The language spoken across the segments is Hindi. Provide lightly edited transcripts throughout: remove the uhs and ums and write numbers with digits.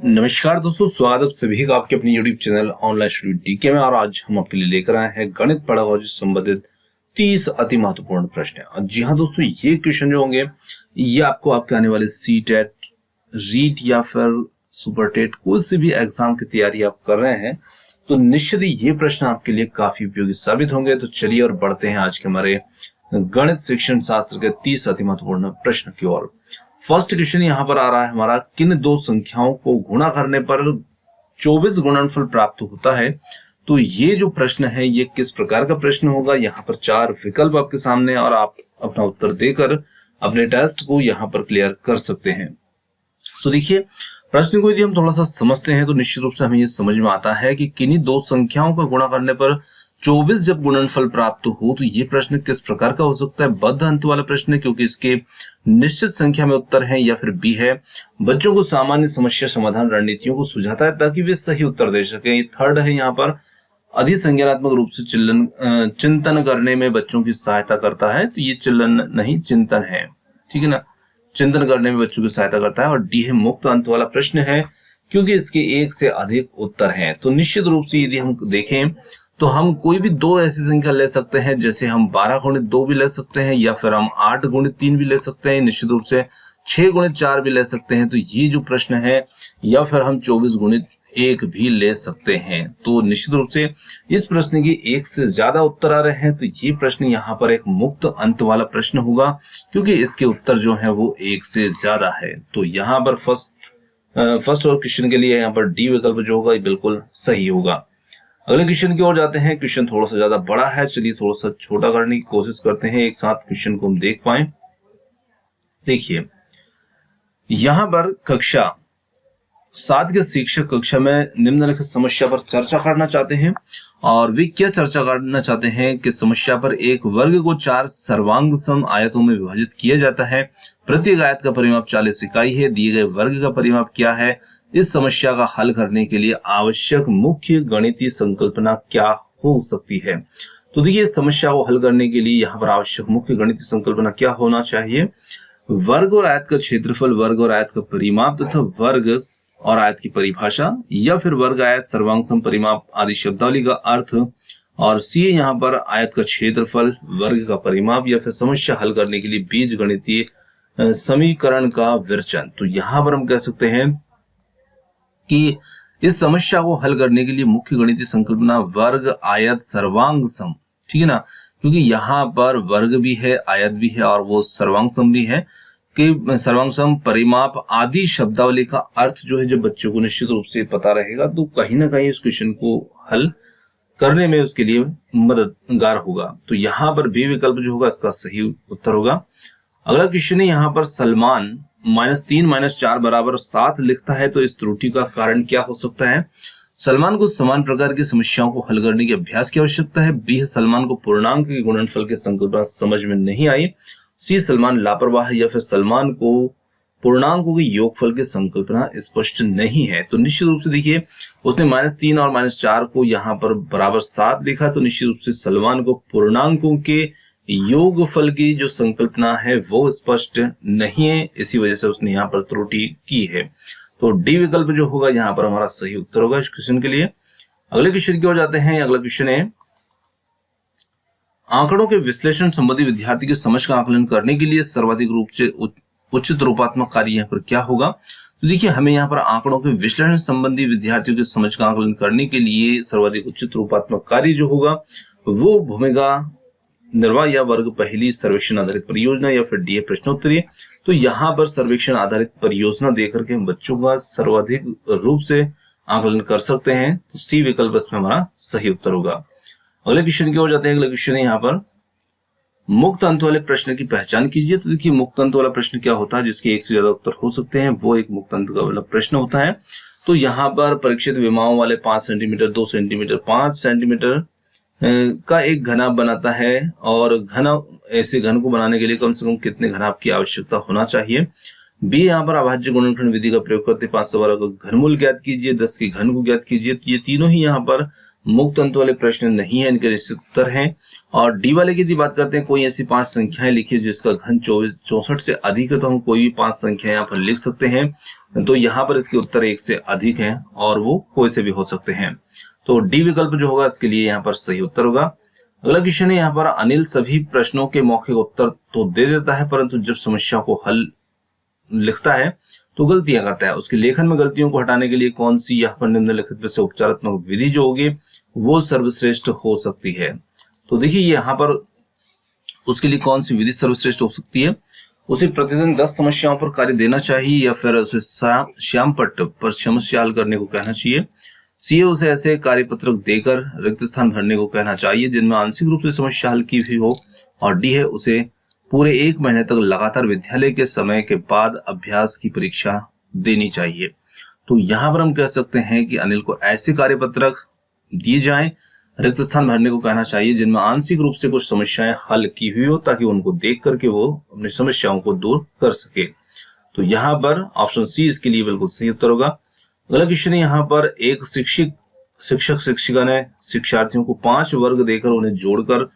नमस्कार दोस्तों, स्वागत आप सभी का आपके अपने YouTube channel online study DK में। और आज हम आपके लिए लेकर आए हैं गणित पेडागोजी से संबंधित 30 अति महत्वपूर्ण प्रश्न। और जी हाँ दोस्तों, ये क्वेश्चन जो होंगे ये आपको आपके आने वाले सीटेट, रीट या फिर सुपरटेट कोई से भी एग्जाम की तैयारी आप कर रहे हैं तो निश्चित ही ये प्रश्न आपके लिए काफी उपयोगी साबित होंगे। तो चलिए और बढ़ते हैं आज के हमारे गणित शिक्षण शास्त्र के 30 अति महत्वपूर्ण प्रश्न की ओर। फर्स्ट क्वेश्चन यहाँ पर आ रहा है हमारा, किन दो संख्याओं को गुणा करने पर 24 गुणनफल प्राप्त होता है। तो ये जो प्रश्न है ये किस प्रकार का प्रश्न होगा। यहाँ पर 4 विकल्प आपके सामने और आप अपना उत्तर देकर अपने टेस्ट को यहाँ पर क्लियर कर सकते हैं। तो देखिए, प्रश्न को यदि हम थोड़ा सा समझते हैं तो निश्चित रूप से हमें ये समझ में आता है कि किन्हीं दो संख्याओं का गुणा करने पर 24 जब गुणनफल प्राप्त हो तो ये प्रश्न किस प्रकार का हो सकता है। बद्ध अंत वाला प्रश्न है क्योंकि इसके निश्चित संख्या में उत्तर है, या फिर बी है, बच्चों को सामान्य समस्या समाधान रणनीतियों को सुझाता है ताकि वे सही उत्तर दे सकें। ये थर्ड है, यहाँ पर अधिसंज्ञानात्मक रूप से चिंतन करने में बच्चों की सहायता करता है। तो ये चिल्लन नहीं, चिंतन है, ठीक है ना, चिंतन करने में बच्चों की सहायता करता है। और डी है, मुक्त अंत वाला प्रश्न है क्योंकि इसके एक से अधिक उत्तर हैं। तो निश्चित रूप से यदि हम देखें तो हम कोई भी दो ऐसी संख्या ले सकते हैं, जैसे हम 12 गुणित 2 भी ले सकते हैं, या फिर हम 8 गुणित 3 भी ले सकते हैं, निश्चित रूप से 6 गुणित 4 भी ले सकते हैं। तो ये जो प्रश्न है, या फिर हम 24 गुणित 1 भी ले सकते हैं। तो निश्चित रूप से इस प्रश्न की एक से ज्यादा उत्तर आ रहे हैं तो ये प्रश्न यहाँ पर एक मुक्त अंत वाला प्रश्न होगा क्योंकि इसके उत्तर जो है वो एक से ज्यादा है। तो यहाँ पर फर्स्ट और क्वेश्चन के लिए यहाँ पर डी विकल्प जो होगा ये बिल्कुल सही होगा। अगले क्वेश्चन की ओर जाते हैं। क्वेश्चन थोड़ा सा ज्यादा बड़ा है, चलिए थोड़ा सा छोटा करने की कोशिश करते हैं, एक साथ क्वेश्चन को हम देख पाए। देखिए, यहां पर कक्षा 7 के शिक्षक कक्षा में निम्नलिखित समस्या पर चर्चा करना चाहते हैं। और वे क्या चर्चा करना चाहते हैं कि समस्या पर एक वर्ग को 4 सर्वांग सम आयतों में विभाजित किया जाता है। प्रत्येक आयत का परिमाप 40 इकाई है। दिए गए वर्ग का परिमाप क्या है। इस समस्या का हल करने के लिए आवश्यक मुख्य गणितीय संकल्पना क्या हो सकती है। तो देखिए, समस्या को हल करने के लिए यहाँ पर आवश्यक मुख्य गणितीय संकल्पना क्या होना चाहिए। वर्ग और आयत का क्षेत्रफल, वर्ग और आयत का परिमाप तथा वर्ग और आयत की परिभाषा, या फिर वर्ग आयत सर्वांग सम परिमाप आदि शब्दावली का अर्थ। और सी यहाँ पर आयत का क्षेत्रफल, वर्ग का परिमाप, या फिर समस्या हल करने के लिए बीज गणितीय समीकरण का विरचन। तो यहाँ पर हम कह सकते हैं कि इस समस्या को हल करने के लिए मुख्य गणितीय संकल्पना वर्ग आयत सर्वांग सम, ठीक है ना, क्योंकि यहाँ पर वर्ग भी है, आयत भी है और वो सर्वांग सम भी है कि सर्वांग सम परिमाप आदि शब्दावली का अर्थ जो है जब बच्चों को निश्चित रूप से पता रहेगा तो कहीं ना कहीं इस क्वेश्चन को हल करने में उसके लिए मददगार होगा। तो यहाँ पर बी विकल्प जो होगा इसका सही उत्तर होगा। अगला क्वेश्चन है, यहाँ पर सलमान -3 -4 बराबर 7 लिखता है तो इस त्रुटि का कारण क्या हो सकता है। सलमान को समान प्रकार की समस्याओं को हल करने के अभ्यास की आवश्यकता है। बी है, सलमान को पूर्णांक के गुणनफल की संकल्पना समझ में नहीं आई। सी, सलमान लापरवाह है, या फिर सलमान को पूर्णांकों के योगफल की संकल्पना स्पष्ट नहीं है। तो निश्चित रूप से देखिए, उसने -3 और -4 को यहाँ पर बराबर 7 लिखा तो निश्चित रूप से सलमान को पूर्णांकों के योगफल की जो संकल्पना है वो स्पष्ट नहीं है, इसी वजह से उसने यहाँ पर त्रुटि की है। तो डी विकल्प जो होगा यहाँ पर हमारा सही उत्तर होगा इस क्वेश्चन के लिए। अगले क्वेश्चन की ओर जाते हैं। अगला क्वेश्चन है, आंकड़ों के विश्लेषण संबंधी विद्यार्थी की समझ का आकलन करने के लिए सर्वाधिक रूप से उचित रूपात्मक कार्य यहाँ पर क्या होगा। तो देखिए, हमें यहाँ पर आंकड़ों के विश्लेषण संबंधी विद्यार्थियों की समझ का आकलन करने के लिए सर्वाधिक उचित रूपात्मक कार्य जो होगा वो भूमिका निर्वाह या वर्ग पहली सर्वेक्षण आधारित परियोजना, या फिर डी प्रश्नोत्तरी। तो यहाँ पर सर्वेक्षण आधारित परियोजना देकर के हम बच्चों का सर्वाधिक रूप से आकलन कर सकते हैं। तो सी विकल्प इसमें हमारा सही उत्तर होगा। अगले क्वेश्चन की ओर जाते हैं। अगला क्वेश्चन है यहाँ पर, मुक्त अंत वाले प्रश्न की पहचान कीजिए। तो देखिए, मुक्त अंत वाला प्रश्न क्या होता है जिसके एक से ज्यादा उत्तर हो सकते हैं, वो एक मुक्त अंत वाला प्रश्न होता है। तो यहाँ पर परीक्षित विमाओं वाले 5 सेंटीमीटर, 2 सेंटीमीटर, 5 सेंटीमीटर का एक घनाभ बनाता है। और ऐसे घन को बनाने के लिए कम से कम कितने घनाभ की आवश्यकता होना चाहिए। बी, यहाँ पर अभाज्य गुणनखंड विधि का प्रयोग करते 512 का घनमूल ज्ञात कीजिए, 10 के घन को ज्ञात कीजिए। तो ये तीनों ही यहाँ पर मुक्त अंत वाले प्रश्न नहीं है, इनके निश्चित उत्तर हैं। और डी वाले की यदि बात करते हैं, कोई ऐसी 5 संख्याएं लिखिए जिसका घन 64 से अधिक है, तो हम कोई भी 5 संख्या यहाँ पर लिख सकते हैं। तो यहाँ पर इसके उत्तर 1 से अधिक हैं और वो कोई से भी हो सकते हैं। तो डी विकल्प जो होगा इसके लिए यहाँ पर सही उत्तर होगा। अगला क्वेश्चन है यहाँ पर, अनिल सभी प्रश्नों के मौखिक उत्तर तो दे देता है परंतु जब समस्या को हल लिखता है तो गलतियां करता है। उसके लेखन में गलतियों को हटाने के लिए कौन सी यहाँ पर निम्नलिखित में से उपचारात्मक विधि जो होगी वो सर्वश्रेष्ठ हो सकती है? तो देखिए यहाँ पर उसके लिए कौन सी विधि सर्वश्रेष्ठ हो सकती है? उसे प्रतिदिन 10 समस्याओं पर कार्य देना चाहिए या फिर उसे श्याम पट्ट पर समस्या हल करने को कहना चाहिए। सी उसे ऐसे कार्यपत्रक देकर रिक्त स्थान भरने को कहना चाहिए जिनमें आंशिक रूप से समस्या हल की हुई हो। और डी है उसे पूरे 1 महीने तक लगातार विद्यालय के समय के बाद अभ्यास की परीक्षा देनी चाहिए। तो यहाँ पर हम कह सकते हैं कि अनिल को ऐसे कार्यपत्रक दिए जाएं, रिक्त स्थान भरने को कहना चाहिए जिनमें आंशिक रूप से कुछ समस्याएं हल की हुई हो ताकि उनको देख करके वो अपनी समस्याओं को दूर कर सके। तो यहाँ पर ऑप्शन सी इसके लिए बिल्कुल सही उत्तर होगा। अगला क्वेश्चन है यहाँ पर, एक शिक्षक शिक्षिका ने शिक्षार्थियों को 5 वर्ग देकर उन्हें जोड़कर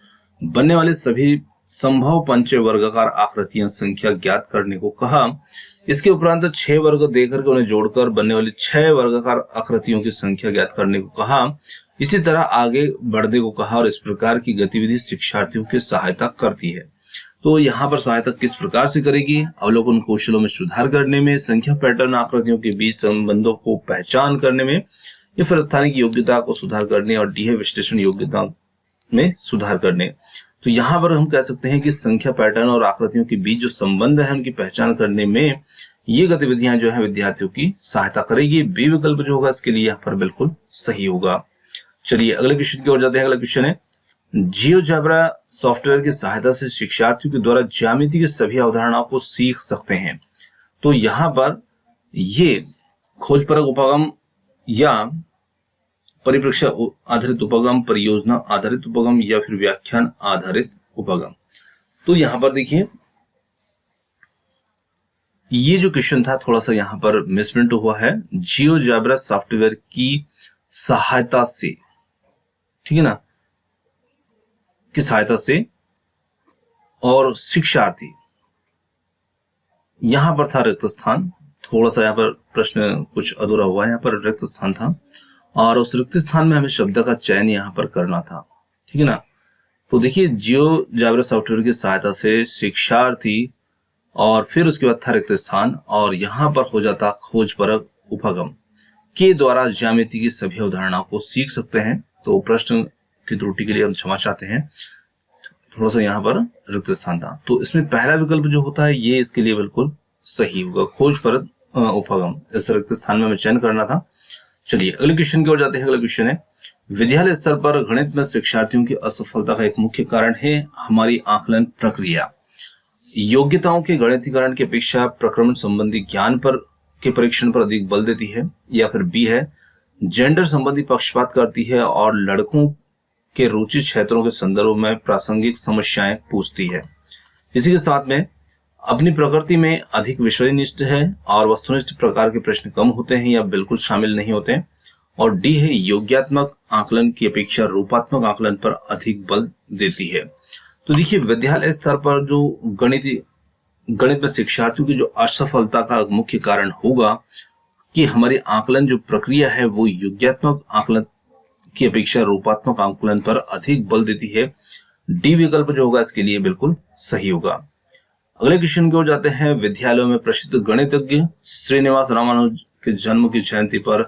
बनने वाले सभी संभव पंच वर्गाकार आकृतियां संख्या ज्ञात करने को कहा। इसके उपरांत 6 वर्ग देकर के उन्हें जोड़कर बनने वाली 6 वर्गाकार आकृतियों की संख्या ज्ञात करने को कहा। इसी तरह आगे बढ़ने को कहा और इस प्रकार की गतिविधि शिक्षार्थियों की सहायता करती है। तो यहाँ पर सहायता किस प्रकार से करेगी? अवलोकन कौशलों में सुधार करने में, संख्या पैटर्न आकृतियों के बीच संबंधों को पहचान करने में, या फिर स्थानिक योग्यता को सुधार करने, और डी है विश्लेषण योग्यता में सुधार करने। तो यहाँ पर हम कह सकते हैं कि संख्या पैटर्न और आकृतियों के बीच जो संबंध है उनकी पहचान करने में ये गतिविधियां जो है विद्यार्थियों की सहायता करेगी। बी विकल्प जो होगा इसके लिए यहाँ पर बिल्कुल सही होगा। चलिए अगले क्वेश्चन की ओर जाते हैं। अगला क्वेश्चन है, जियोजेब्रा सॉफ्टवेयर की सहायता से शिक्षार्थियों के द्वारा ज्यामिति की सभी अवधारणाओं को सीख सकते हैं। तो यहाँ पर ये खोजपरक उपगम या परिप्रेक्ष्य आधारित उपगम, परियोजना आधारित उपगम, या फिर व्याख्यान आधारित उपगम। तो यहाँ पर देखिए ये जो क्वेश्चन था थोड़ा सा यहाँ पर मिसप्रिंट हुआ है। जियोजेब्रा सॉफ्टवेयर की सहायता से, ठीक है ना, की सहायता से, और शिक्षार्थी, यहां पर था रिक्त स्थान, थोड़ा सा यहाँ पर प्रश्न कुछ अधूरा हुआ है, यहाँ पर रिक्त स्थान था और उस रिक्त स्थान में हमें शब्द का चयन यहाँ पर करना था, ठीक है ना। तो देखिए जियोजेब्रा सॉफ्टवेयर की सहायता से शिक्षार्थी और फिर उसके बाद था रिक्त स्थान, और यहाँ पर हो जाता खोजपरक उपगम के द्वारा ज्यामिति की सभी अवधारणाओं को सीख सकते हैं। तो प्रश्न की त्रुटि के लिए हम क्षमा चाहते हैं, थोड़ा सा यहाँ पर रिक्त स्थान था। तो इसमें पहला विकल्प जो होता है ये इसके लिए बिल्कुल सही होगा, खोजपरक उपगम, इस रिक्त स्थान में हमें चयन करना था। चलिए अगले क्वेश्चन की ओर जाते हैं। अगला क्वेश्चन है, विद्यालय स्तर पर गणित में शिक्षार्थियों की असफलता का एक मुख्य कारण है हमारी आकलन प्रक्रिया। योग्यताओं के गणितीकरण की अपेक्षा प्रक्रमण संबंधी ज्ञान पर के परीक्षण पर अधिक बल देती है, या फिर बी है जेंडर संबंधी पक्षपात करती है और लड़कों के रुचि क्षेत्रों के संदर्भ में प्रासंगिक समस्याएं पूछती है। इसी के साथ में अपनी प्रकृति में अधिक विषयनिष्ठ है और वस्तुनिष्ठ प्रकार के प्रश्न कम होते हैं या बिल्कुल शामिल नहीं होते। और डी है योग्यात्मक आकलन की अपेक्षा रूपात्मक आकलन पर अधिक बल देती है। तो देखिए विद्यालय स्तर पर जो गणित में शिक्षार्थियों की जो असफलता का मुख्य कारण होगा कि हमारी आकलन जो प्रक्रिया है वो योग्यात्मक आकलन की अपेक्षा रूपात्मक आकलन पर अधिक बल देती है। डी विकल्प जो होगा इसके लिए बिल्कुल सही होगा। अगले क्वेश्चन की ओर जाते हैं। विद्यालयों में प्रसिद्ध गणितज्ञ श्रीनिवास रामानुज के जन्म की जयंती पर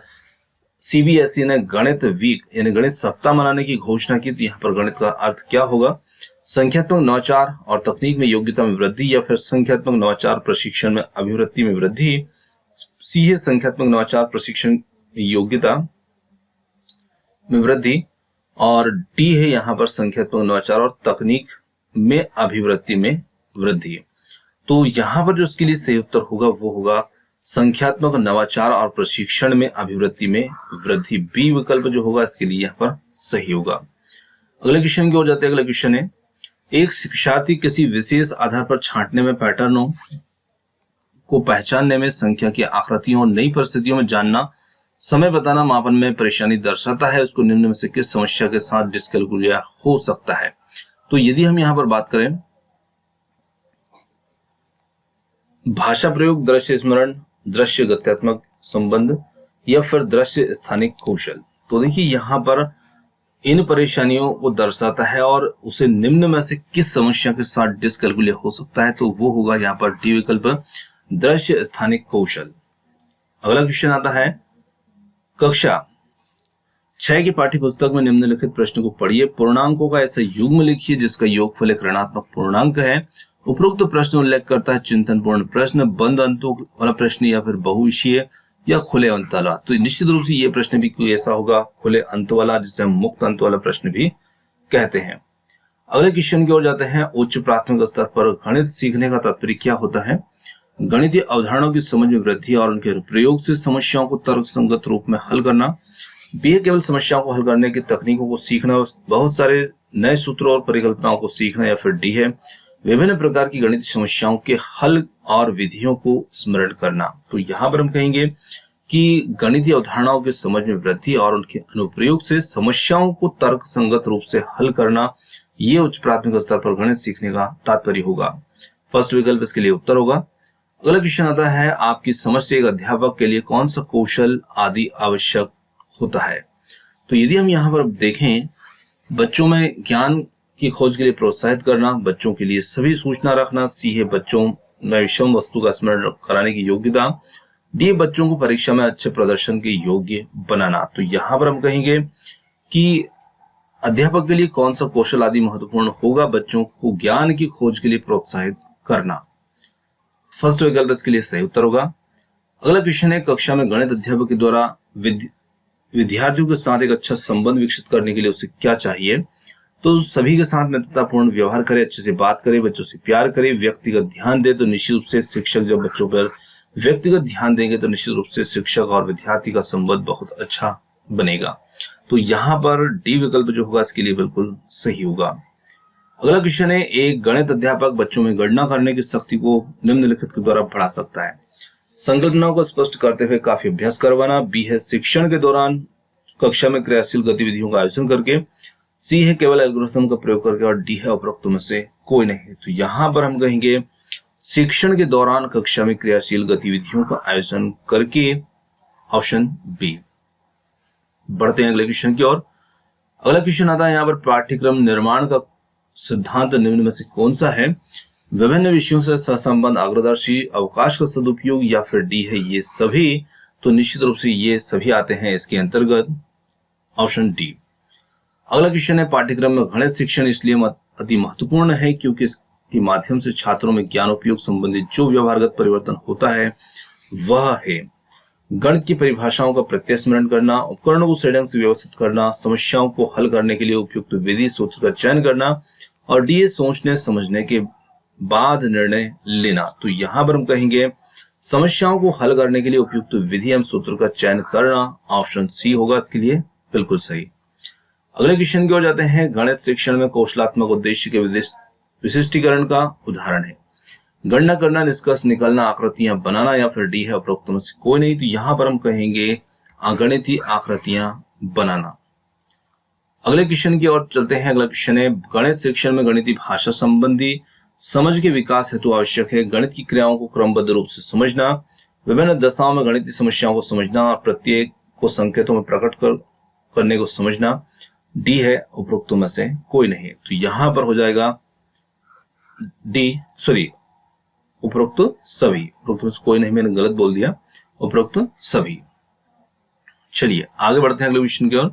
सीबीएसई ने गणित वीक यानी गणित सप्ताह मनाने की घोषणा की। तो यहाँ पर गणित का अर्थ क्या होगा? संख्यात्मक नवाचार और तकनीक में योग्यता में वृद्धि, या फिर संख्यात्मक नवाचार प्रशिक्षण में अभिवृत्ति में वृद्धि। सी है संख्यात्मक नवाचार प्रशिक्षण योग्यता में वृद्धि, और डी है यहाँ पर संख्यात्मक नवाचार और तकनीक में अभिवृत्ति में वृद्धि। तो यहाँ पर जो इसके लिए सही उत्तर होगा वो होगा संख्यात्मक नवाचार और प्रशिक्षण में अभिवृत्ति में वृद्धि। बी विकल्प जो होगा इसके लिए यहाँ पर सही होगा। अगले क्वेश्चन की ओर जाते हैं। अगला क्वेश्चन है, एक शिक्षार्थी किसी विशेष आधार पर छांटने में, पैटर्नों को पहचानने में, संख्या की आकृतियों और नई परिस्थितियों में जानना समय बताना मापन में परेशानी दर्शाता है, उसको निम्न में से किस समस्या के साथ डिस्कैलकुलिया हो सकता है। तो यदि हम यहां पर बात करें भाषा प्रयोग, दृश्य स्मरण, दृश्य गत्यात्मक संबंध या फिर दृश्य स्थानिक कौशल, तो देखिए यहां पर इन परेशानियों को दर्शाता है और उसे निम्न में से किस समस्या के साथ डिस्कैलकुलिया हो सकता है, तो वो होगा यहाँ पर डी विकल्प, दृश्य स्थानिक कौशल। अगला क्वेश्चन आता है कक्षा 6 की पाठ्य पुस्तक में निम्नलिखित प्रश्न को पढ़िए। पूर्णांकों का ऐसा युग्म लिखिए जिसका योगफल एक ऋणात्मक पूर्णांक है। उपरोक्त प्रश्न उल्लेख करता है चिंतनपूर्ण प्रश्न, बंद अंतों वाला प्रश्न या फिर बहुविषयीय या खुले अंत वाला। तो निश्चित रूप से ये प्रश्न भी कोई ऐसा होगा खुले अंत वाला, जिसे हम मुक्त अंत वाला प्रश्न भी कहते हैं। अगले क्वेश्चन की ओर जाते हैं। उच्च प्राथमिक स्तर पर गणित सीखने का तात्पर्य क्या होता है? गणितीय अवधारणाओं की समझ में वृद्धि और उनके प्रयोग से समस्याओं को तर्कसंगत रूप में हल करना। बी है केवल समस्याओं को हल करने की तकनीकों को सीखना, बहुत सारे नए सूत्रों और परिकल्पनाओं को सीखना। या फिर डी है विभिन्न प्रकार की गणितीय समस्याओं के हल और विधियों को स्मरण करना। तो यहाँ पर हम कहेंगे कि गणितीय अवधारणाओं की समझ में वृद्धि और उनके अनुप्रयोग से समस्याओं को तर्कसंगत रूप से हल करना, ये उच्च प्राथमिक स्तर पर गणित सीखने का तात्पर्य होगा। फर्स्ट विकल्प इसके लिए उत्तर होगा। अगला क्वेश्चन आता है आपकी समझ से एक अध्यापक के लिए कौन सा कौशल आदि आवश्यक होता है? तो यदि हम यहाँ पर देखें, बच्चों में ज्ञान की खोज के लिए प्रोत्साहित करना, बच्चों के लिए सभी सूचना रखना। सी है बच्चों में विषम वस्तु का स्मरण कराने की योग्यता। डी बच्चों को परीक्षा में अच्छे प्रदर्शन के योग्य बनाना। तो यहाँ पर हम कहेंगे कि अध्यापक के लिए कौन सा कौशल आदि महत्वपूर्ण होगा? बच्चों को ज्ञान की खोज के लिए प्रोत्साहित करना। फर्स्ट विकल्प इसके लिए सही उत्तर होगा। अगला क्वेश्चन है कक्षा में गणित अध्यापक के द्वारा विद्यार्थियों के साथ एक अच्छा संबंध विकसित करने के लिए उसे क्या चाहिए? तो सभी के साथ मित्रतापूर्ण व्यवहार करे, अच्छे से बात करे, बच्चों से प्यार करे, व्यक्तिगत ध्यान दे। तो निश्चित रूप से शिक्षक जब बच्चों पर व्यक्तिगत ध्यान देंगे तो निश्चित रूप से शिक्षक और विद्यार्थी का संबंध बहुत अच्छा बनेगा। तो यहाँ पर डी विकल्प जो होगा इसके लिए बिल्कुल सही होगा। अगला क्वेश्चन है एक गणित अध्यापक बच्चों में गणना करने की शक्ति को निम्नलिखित के द्वारा बढ़ा सकता है। संकल्पनाओं को स्पष्ट करते हुए काफी अभ्यास करवाना। बी है शिक्षण के दौरान कक्षा में क्रियाशील गतिविधियों का आयोजन करके। सी है केवल एल्गोरिथम का प्रयोग करके। और डी है उपरोक्त में से कोई नहीं। तो यहाँ पर हम कहेंगे शिक्षण के दौरान कक्षा में क्रियाशील गतिविधियों का आयोजन करके, ऑप्शन बी। बढ़ते हैं अगले क्वेश्चन की ओर। अगला क्वेश्चन आता है यहाँ पर पाठ्यक्रम निर्माण का सिद्धांत निम्न में से कौन सा है? विभिन्न विषयों से सहसंबंध, अग्रदर्शी, अवकाश का सदुपयोग या फिर डी है ये सभी। तो निश्चित रूप से ये सभी आते हैं इसके अंतर्गत, ऑप्शन डी। अगला क्वेश्चन है पाठ्यक्रम में गणित शिक्षण इसलिए अति महत्वपूर्ण है क्योंकि इसके माध्यम से छात्रों में ज्ञान उपयोग संबंधित जो व्यवहारगत परिवर्तन होता है वह है गणित की परिभाषाओं का प्रत्यय स्मरण करना, उपकरणों को सही ढंग से व्यवस्थित करना, समस्याओं को हल करने के लिए उपयुक्त विधि सूत्र का चयन करना। और डी सोचने समझने के बाद निर्णय लेना। तो यहाँ पर हम कहेंगे समस्याओं को हल करने के लिए उपयुक्त विधि एवं सूत्र का चयन करना, ऑप्शन सी होगा इसके लिए बिल्कुल सही। अगले क्वेश्चन की ओर जाते हैं। गणित शिक्षण में कौशलात्मक उद्देश्य के विशिष्टीकरण का उदाहरण है गणना करना, निष्कर्ष निकालना, आकृतियां बनाना या फिर डी है उपरोक्त में से कोई नहीं। तो यहाँ पर हम कहेंगे गणितीय आकृतियां बनाना। अगले क्वेश्चन की ओर चलते हैं। अगला क्वेश्चन है गणित शिक्षण में गणितीय भाषा संबंधी समझ के विकास हेतु आवश्यक है गणित की क्रियाओं को क्रमबद्ध रूप से समझना, विभिन्न दशाओं में गणितीय समस्याओं को समझना, प्रत्येक को संकेतों में प्रकट करने को समझना। डी है उपरोक्तों में से कोई नहीं। तो यहां पर हो जाएगा डी, सॉरी उपरोक्त सभी। उपरोक्त में से कोई नहीं, मैंने गलत बोल दिया, उपरोक्त सभी। चलिए आगे बढ़ते हैं अगले क्वेश्चन की ओर।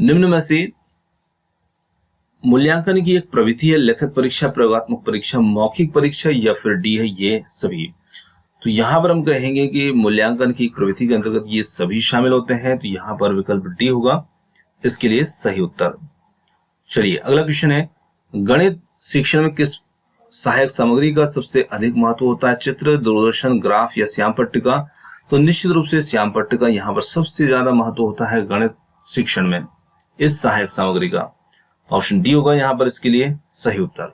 निम्न में से मूल्यांकन की एक प्रवृत्ति है लिखित परीक्षा, प्रयोगात्मक परीक्षा, मौखिक परीक्षा या फिर डी है ये सभी। तो यहां पर हम कहेंगे कि मूल्यांकन की एक प्रवृत्ति के अंतर्गत ये सभी शामिल होते हैं। तो यहां पर विकल्प डी होगा इसके लिए सही उत्तर। चलिए अगला क्वेश्चन है गणित शिक्षण में किस सहायक सामग्री का सबसे अधिक महत्व होता है? चित्र, दूरदर्शन, ग्राफ या श्याम पट्टिका? तो निश्चित रूप से श्याम पट्टिका यहाँ पर सबसे ज्यादा महत्व होता है गणित शिक्षण में इस सहायक सामग्री का। ऑप्शन डी होगा यहाँ पर इसके लिए सही उत्तर।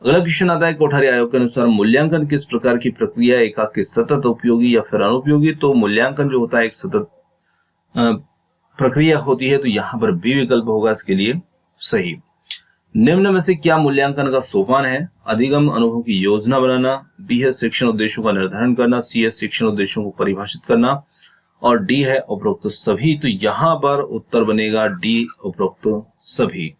अगला क्वेश्चन आता है कोठारी आयोग के अनुसार मूल्यांकन किस प्रकार की प्रक्रिया, एकाकी, सतत, उपयोगी या फिर अनुपयोगी? तो मूल्यांकन जो होता है एक सतत प्रक्रिया होती है, तो यहाँ पर बी विकल्प होगा इसके लिए सही। निम्न में से क्या मूल्यांकन का सोपान है? अधिगम अनुभव की योजना बनाना, बी है शिक्षण उद्देश्यों का निर्धारण करना, सी है शिक्षण उद्देश्यों को परिभाषित करना, और डी है उपरोक्त सभी। तो यहाँ पर उत्तर बनेगा डी, उपरोक्त सभी।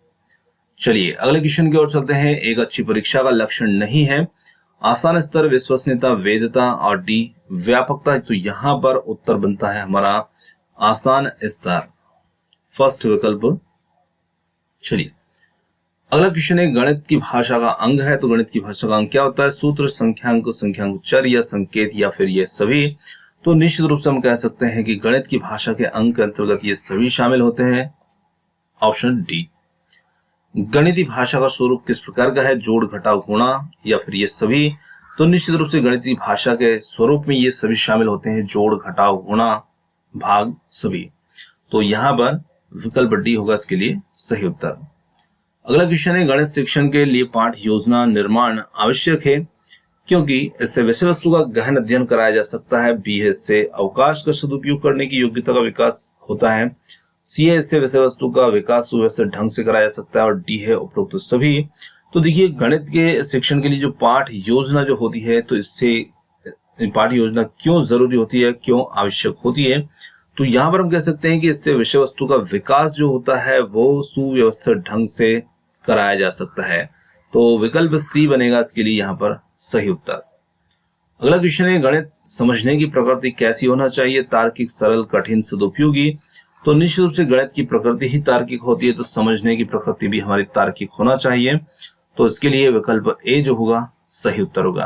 चलिए अगले क्वेश्चन की ओर चलते हैं। एक अच्छी परीक्षा का लक्षण नहीं है आसान स्तर, विश्वसनीयता, वैधता, और डी व्यापकता। तो यहाँ पर उत्तर बनता है हमारा आसान स्तर, फर्स्ट विकल्प। चलिए अगला क्वेश्चन है गणित की भाषा का अंग है। तो गणित की भाषा का अंग क्या होता है? सूत्र, संख्यांक, संख्यांक चर या संकेत, या फिर ये सभी। तो निश्चित रूप से हम कह सकते हैं कि गणित की भाषा के अंग के अंतर्गत ये सभी शामिल होते हैं, ऑप्शन डी। गणितीय भाषा का स्वरूप किस प्रकार का है? जोड़, घटाव, गुणा, या फिर ये सभी। तो निश्चित रूप से गणितीय भाषा के स्वरूप में ये सभी शामिल होते हैं, जोड़, घटाव, गुणा, भाग, सभी। तो यहाँ पर विकल्प डी होगा इसके लिए सही उत्तर। अगला क्वेश्चन है गणित शिक्षण के लिए पाठ योजना निर्माण आवश्यक है क्योंकि इससे विषय वस्तु का गहन अध्ययन कराया जा सकता है, बी है इससे अवकाश का सदुपयोग करने की योग्यता का विकास होता है, सी है इससे विषय वस्तु का विकास सुव्यवस्थित ढंग से कराया जा सकता है, और डी है उपरोक्त सभी। तो देखिए गणित के शिक्षण के लिए जो पाठ योजना जो होती है, तो इससे पाठ योजना क्यों जरूरी होती है, क्यों आवश्यक होती है? तो यहाँ पर हम कह सकते हैं कि इससे विषय वस्तु का विकास जो होता है वो सुव्यवस्थित ढंग से कराया जा सकता है। तो विकल्प सी बनेगा इसके लिए यहाँ पर सही उत्तर। अगला क्वेश्चन है गणित समझने की प्रकृति कैसी होना चाहिए? तार्किक, सरल, कठिन, सदुपयोगी। तो निश्चित रूप से गणित की प्रकृति ही तार्किक होती है, तो समझने की प्रकृति भी हमारी तार्किक होना चाहिए। तो इसके लिए विकल्प ए जो होगा सही उत्तर होगा।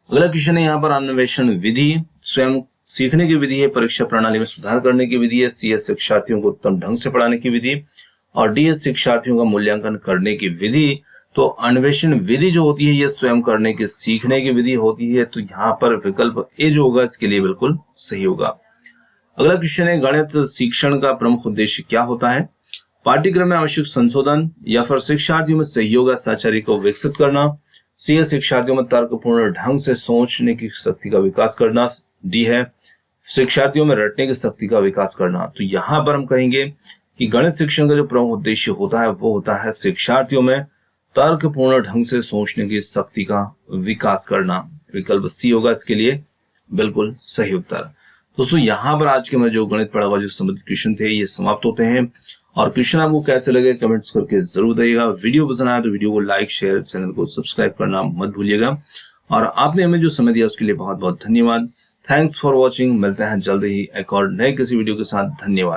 अगला क्वेश्चन है यहाँ पर अन्वेषण विधि स्वयं सीखने की विधि है, परीक्षा प्रणाली में सुधार करने की विधि है, सी है शिक्षार्थियों को उत्तम ढंग से पढ़ाने की विधि, और डी है शिक्षार्थियों का मूल्यांकन करने की विधि। तो अन्वेषण विधि जो होती है ये स्वयं करने की सीखने की विधि होती है, तो यहाँ पर विकल्प ए जो होगा इसके लिए बिल्कुल सही होगा। अगला क्वेश्चन है गणित शिक्षण का प्रमुख उद्देश्य क्या होता है? पाठ्यक्रम में आवश्यक संशोधन, या फिर शिक्षार्थियों में सहयोग या साझेदारी को विकसित करना, सी है शिक्षार्थियों में तर्कपूर्ण ढंग से सोचने की शक्ति का विकास करना, डी है शिक्षार्थियों में रटने की शक्ति का विकास करना। तो यहाँ पर हम कहेंगे कि गणित शिक्षण का जो प्रमुख उद्देश्य होता है वो होता है शिक्षार्थियों में तर्कपूर्ण ढंग से सोचने की शक्ति का विकास करना। विकल्प सी होगा इसके लिए बिल्कुल सही उत्तर। दोस्तों यहाँ पर आज के मैं जो गणित पेडागॉजी से संबंधित क्वेश्चन थे ये समाप्त होते हैं, और क्वेश्चन आपको कैसे लगे कमेंट्स करके जरूर बताइएगा। वीडियो पसंद आया तो वीडियो को लाइक, शेयर, चैनल को सब्सक्राइब करना मत भूलिएगा, और आपने हमें जो समय दिया उसके लिए बहुत बहुत धन्यवाद। Thanks for watching. मिलते हैं जल्द ही एक और नए किसी वीडियो के साथ। धन्यवाद।